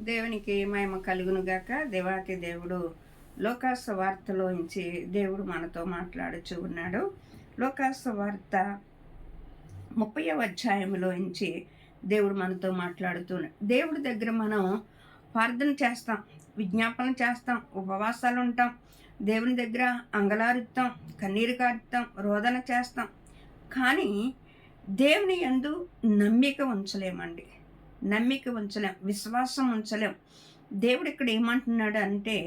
దేవునికి మహిమ కలుగునుగాక. దేవాతి దేవుడు లోకాసు వార్తలోంచి దేవుడు మనతో మాట్లాడుచూ ఉన్నాడు. లోకాసు వార్త 30వ అధ్యాయంలోంచి దేవుడు మనతో మాట్లాడుతున్నాడు. దేవుడి దగ్గర మనం ప్రార్థన చేస్తాం, విజ్ఞాపన చేస్తాం, ఉపవాసాలు ఉంటాం, దేవుని దగ్గర అంగలారుతాం, కన్నీరు కారుతాం, రోదన చేస్తాం. కానీ దేవుని యందు నమ్మిక ఉంచలేమండి. నమ్మిక ఉంచలేం, విశ్వాసం ఉంచలేం. దేవుడు ఇక్కడ ఏమంటున్నాడు అంటే,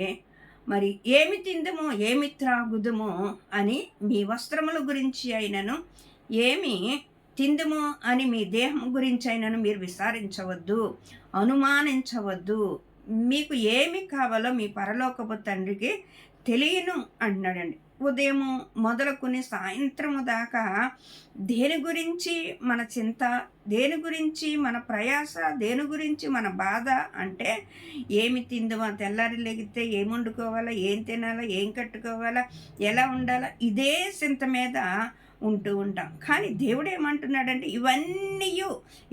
మరి ఏమి తిందుమో ఏమి త్రాగుదుమో అని మీ వస్త్రముల గురించి అయినను, ఏమి తిందుమో అని మీ దేహం గురించి అయినను మీరు విచారించవద్దు, అనుమానించవద్దు. మీకు ఏమి కావాలో మీ పరలోకపు తండ్రికి తెలియను అంటున్నాడండి. ఉదయము మొదలుకొని సాయంత్రము దాకా దేని గురించి మన చింత, దేని గురించి మన ప్రయాస, దేని గురించి మన బాధ అంటే, ఏమి తిందుమో, తెల్లారి లెగితే ఏం వండుకోవాలా, ఏం తినాలా, ఏం కట్టుకోవాలా, ఎలా ఉండాలా, ఇదే చింత మీద ఉంటూ ఉంటాం. కానీ దేవుడు ఏమంటున్నాడంటే,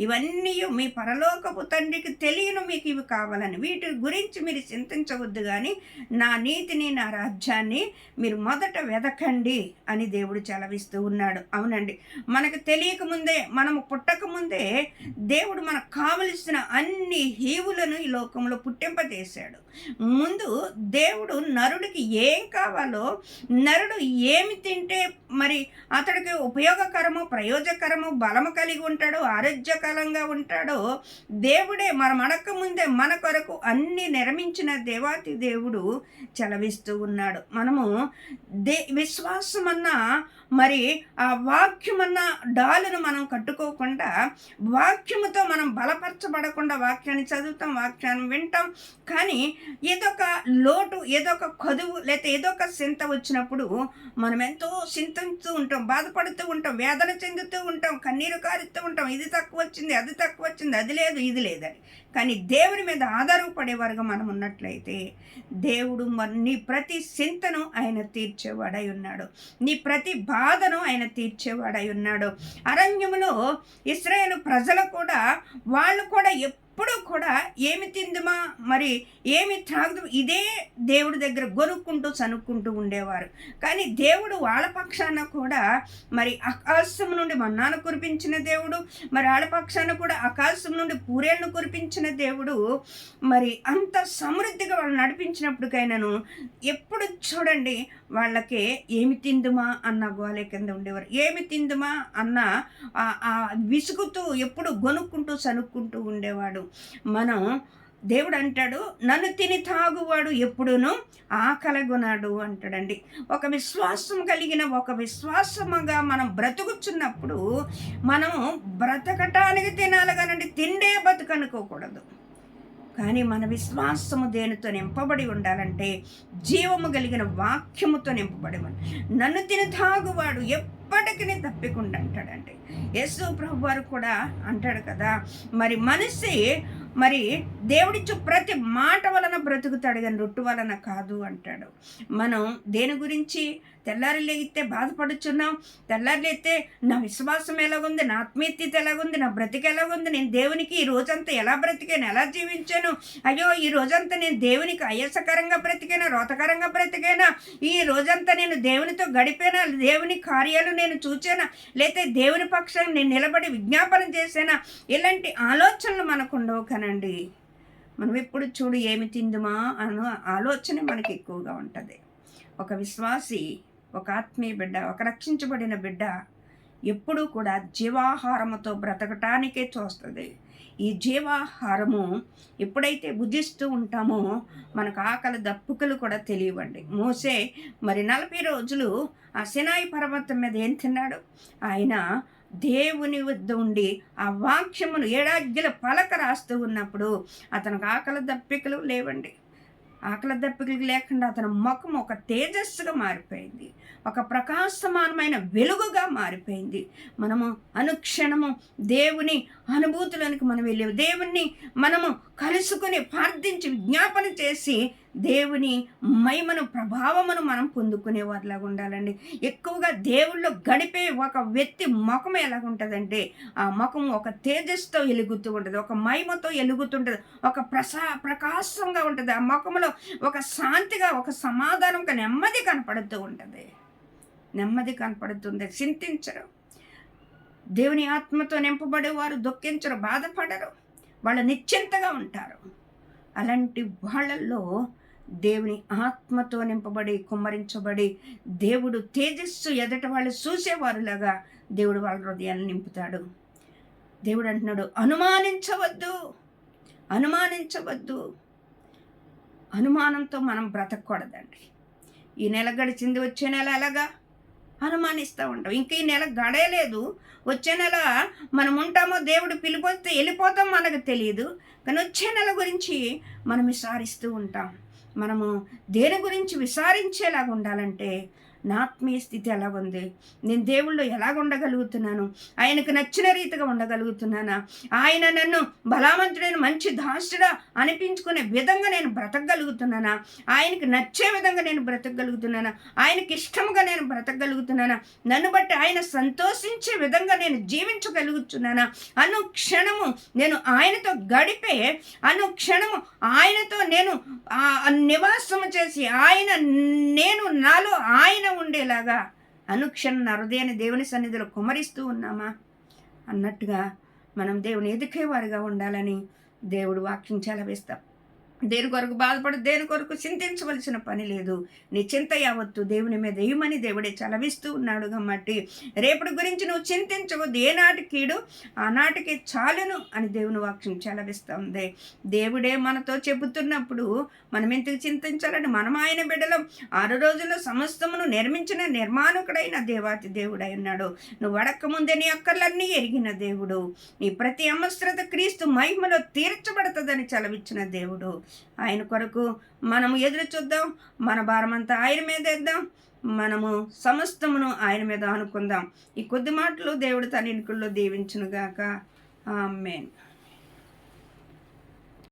ఇవన్నీ మీ పరలోకపు తండ్రికి తెలియను, మీకు ఇవి కావాలని. వీటి గురించి మీరు చింతించవద్దు, కానీ నా నీతిని, నా రాజ్యాన్ని మీరు మొదట వెదకండి అని దేవుడు సెలవిస్తూ ఉన్నాడు. అవునండి, మనకు తెలియకముందే, మనము పుట్టకముందే దేవుడు మనకు కావలసిన అన్ని హీవులను ఈ లోకంలో పుట్టింపజేశాడు. ముందు దేవుడు నరుడికి ఏం కావాలో, నరుడు ఏమి తింటే మరి అతడికి ఉపయోగకరము, ప్రయోజకరము, బలము కలిగి ఉంటాడో, ఆరోగ్యకరంగా ఉంటాడో, దేవుడే మనం అడక్క ముందే మన కొరకు అన్ని నిర్మించిన దేవాతి దేవుడు చలవిస్తూ ఉన్నాడు. మనము విశ్వాసమన్నా మరి ఆ వాక్యమన్న డాలును మనం కట్టుకోకుండా, వాక్యముతో మనం బలపరచబడకుండా వాక్యాన్ని చదువుతాం, వాక్యాన్ని వింటాం. కానీ ఏదొక లోటు, ఏదొక కదువు, లేకపోతే ఏదొక చింత వచ్చినప్పుడు మనం ఎంతో చింతిస్తూ ఉంటాం, బాధపడుతూ ఉంటాం, వేదన చెందుతూ ఉంటాం, కన్నీరు కారుతూ ఉంటాం. ఇది తక్కువ వచ్చింది, అది తక్కువ వచ్చింది, అది లేదు, ఇది లేదని. కానీ దేవుని మీద ఆధారపడేవారుగా మనం ఉన్నట్లయితే, దేవుడు నీ ప్రతి చింతను ఆయన తీర్చేవాడై ఉన్నాడు, నీ ప్రతి బాధను ఆయన తీర్చేవాడై ఉన్నాడు. అరణ్యములో ఇశ్రాయేలు ప్రజలు కూడా, వాళ్ళు కూడా ఎప్పుడు కూడా ఏమి తిందుమా, మరి ఏమి త్రాగుదు, ఇదే దేవుడి దగ్గర గొనుక్కుంటూ చనుక్కుంటూ ఉండేవారు. కానీ దేవుడు వాళ్ళ పక్షాన కూడా మరి ఆకాశం నుండి మన్నాను కురిపించిన దేవుడు, మరి వాళ్ళ పక్షాన కూడా ఆకాశం నుండి పూరేలను కురిపించిన దేవుడు, మరి అంత సమృద్ధిగా వాళ్ళు నడిపించినప్పటికైనాను ఎప్పుడు చూడండి వాళ్ళకి ఏమి తిందుమా అన్న గోలే కింద ఉండేవారు. ఏమి తిందుమా అన్న విసుగుతూ ఎప్పుడు గొనుక్కుంటూ చనుక్కుంటూ ఉండేవాడు. మనం దేవుడు అంటాడు, నన్ను తిని తాగువాడు ఎప్పుడునూ ఆకలగొనాడు అంటాడండి. ఒక విశ్వాసం కలిగిన, ఒక విశ్వాసముగా మనం బ్రతుకుచున్నప్పుడు మనం బ్రతకటానికి తినాలి కానండి, తిండే బతుకనుకోకూడదు. కానీ మన విశ్వాసము దేనితో నింపబడి ఉండాలంటే, జీవము కలిగిన వాక్యముతో నింపబడి నన్ను తిని తాగువాడు ఎప్పటికీ తప్పకుండా అంటాడంటే. యేసు ప్రభు వారు కూడా అంటాడు కదా, మరి మనిషి మరి దేవుడిచ్చు ప్రతి మాట వలన బ్రతుకుతాడు కానీ రొట్టు వలన కాదు అంటాడు. మనం దేని గురించి తెల్లారి లేగితే బాధపడుచున్నాం, తెల్లారి లేస్తే నా విశ్వాసం ఎలాగుంది, నా ఆత్మీయత ఎలాగుంది, నా బ్రతికి ఎలాగుంది, నేను దేవునికి ఈ రోజంతా ఎలా బ్రతికాను, ఎలా జీవించాను, అయ్యో ఈ రోజంతా నేను దేవునికి అయసకరంగా బ్రతికైనా, రోతకరంగా బ్రతికైనా, ఈ రోజంతా నేను దేవునితో గడిపేనా, దేవుని కార్యాలు నేను చూచానా, లేకపోతే దేవుని పక్షాన్ని నేను నిలబడి విజ్ఞాపన చేసానా, ఇలాంటి ఆలోచనలు మనకు ఉండవు కానండి. మనం ఎప్పుడు చూడు ఏమి తిందుమా అన్న ఆలోచన మనకి ఎక్కువగా ఉంటుంది. ఒక విశ్వాసి, ఒక ఆత్మీయ బిడ్డ, ఒక రక్షించబడిన బిడ్డ ఎప్పుడూ కూడా జీవాహారముతో బ్రతకటానికే చూస్తుంది. ఈ జీవాహారము ఎప్పుడైతే భుజిస్తూ ఉంటామో మనకు ఆకలి దప్పుకలు కూడా తెలియవండి. మోసే మరి 40 రోజులు ఆ సినాయి పర్వతం మీద ఏం తిన్నాడు? ఆయన దేవుని వద్ద ఉండి ఆ వాక్యమును 7 ఆజ్ఞల పలక రాస్తూ ఉన్నప్పుడు అతనికి ఆకలి దప్పికలు లేవండి. ఆకలి దప్పికలు లేకుండా అతని ముఖం ఒక తేజస్సుగా మారిపోయింది, ఒక ప్రకాశమానమైన వెలుగుగా మారిపోయింది. మనము అనుక్షణము దేవుని అనుభూతులకు మనం వెళ్ళే, దేవుణ్ణి మనము కలుసుకొని ప్రార్థించి విజ్ఞాపన చేసి దేవుని మహిమను ప్రభావమును మనం పొందుకునే వారిలాగా ఉండాలండి. ఎక్కువగా దేవుళ్ళు గడిపే ఒక వ్యక్తి ముఖం ఎలాగుంటుందంటే ఆ ముఖం ఒక తేజస్సుతో వెలుగుతూ ఉంటుంది, ఒక మహిమతో వెలుగుతుంటుంది, ఒక ప్రకాశంగా ఉంటుంది. ఆ ముఖంలో ఒక శాంతిగా, ఒక సమాధానం, ఒక నెమ్మది కనపడుతూ ఉంటుంది. నెమ్మది కనపడుతుంది. చింతించరు. దేవుని ఆత్మతో నింపబడేవారు దుఃఖించరు, బాధపడరు, వాళ్ళు నిశ్చింతగా ఉంటారు. అలాంటి వాళ్ళల్లో దేవుని ఆత్మతో నింపబడి కుమ్మరించబడి దేవుడు తేజస్సు ఎదుట వాళ్ళు చూసేవారులాగా దేవుడు వాళ్ళ హృదయాన్ని నింపుతాడు. దేవుడు అంటున్నాడు, అనుమానించవద్దు, అనుమానించవద్దు. అనుమానంతో మనం బ్రతకూడదండి. ఈ నెల గడిచింది, వచ్చే నెల ఎలాగా అనుమానిస్తూ ఉంటాం. ఇంక ఈ నెల గడయలేదు, వచ్చే నెల మనం ఉంటామో, దేవుడు పిలిపోతే వెళ్ళిపోతాం మనకు తెలియదు. కానీ వచ్చే నెల గురించి మనం విచారిస్తూ ఉంటాం. మనము దేని గురించి విచారించేలాగా ఉండాలంటే, నా ఆత్మీయ స్థితి ఎలాగుంది, నేను దేవుళ్ళు ఎలాగ ఉండగలుగుతున్నాను, ఆయనకు నచ్చిన రీతిగా ఉండగలుగుతున్నానా, ఆయన నన్ను బలావంతుడైన మంచి దాసుడా అనిపించుకునే విధంగా నేను బ్రతకగలుగుతున్నానా, ఆయనకు నచ్చే విధంగా నేను బ్రతకగలుగుతున్నానా, ఆయనకి ఇష్టంగా నేను బ్రతకగలుగుతున్నానా, నన్ను బట్టి ఆయన సంతోషించే విధంగా నేను జీవించగలుగుతున్నానా, అనుక్షణము నేను ఆయనతో గడిపే, అనుక్షణము ఆయనతో నేను నివాసము చేసి నేను నాలో ఆయన ఉండేలాగా అనుక్షణం నా హృదయాన్ని దేవుని సన్నిధిలో కుమరిస్తూ ఉన్నామా అన్నట్టుగా మనం దేవుని ఎదుకేవారుగా ఉండాలని దేవుడు వాక్యం సెలవిస్తాం. దేని కొరకు బాధపడు, దేని కొరకు చింతించవలసిన పని లేదు. నీ చింత యావత్తు దేవుని మీద వేయమని దేవుడే చలవిస్తూ ఉన్నాడు. కాబట్టి రేపటి గురించి నువ్వు చింతించవు, ఏనాటి కీడు ఆనాటికి చాలును అని దేవుని వాక్యం చలవిస్తూ ఉంది. దేవుడే మనతో చెబుతున్నప్పుడు మనం ఎందుకు చింతించాలని? మనం ఆయన బిడ్డలం. 6 రోజుల్లో సమస్తమును నిర్మించిన నిర్మాణకుడైన దేవాతి దేవుడై ఉన్నాడు. నువ్వు అడక్కముందే నీ అక్కర్లన్నీ ఎరిగిన దేవుడు. నీ ప్రతి అవసరత క్రీస్తు మహిమలో తీర్చబడుతుందని చలవిచ్చిన దేవుడు. ఆయన కొరకు మనము ఎదురు చూద్దాం, మన భారమంతా ఆయన మీద వేద్దాం, మనము సమస్తమును ఆయన మీద అనుకుందాం. ఈ కొద్ది మాటలు దేవుడు తన ఇనుకుల్లో దీవించునుగాక. ఆమేన్.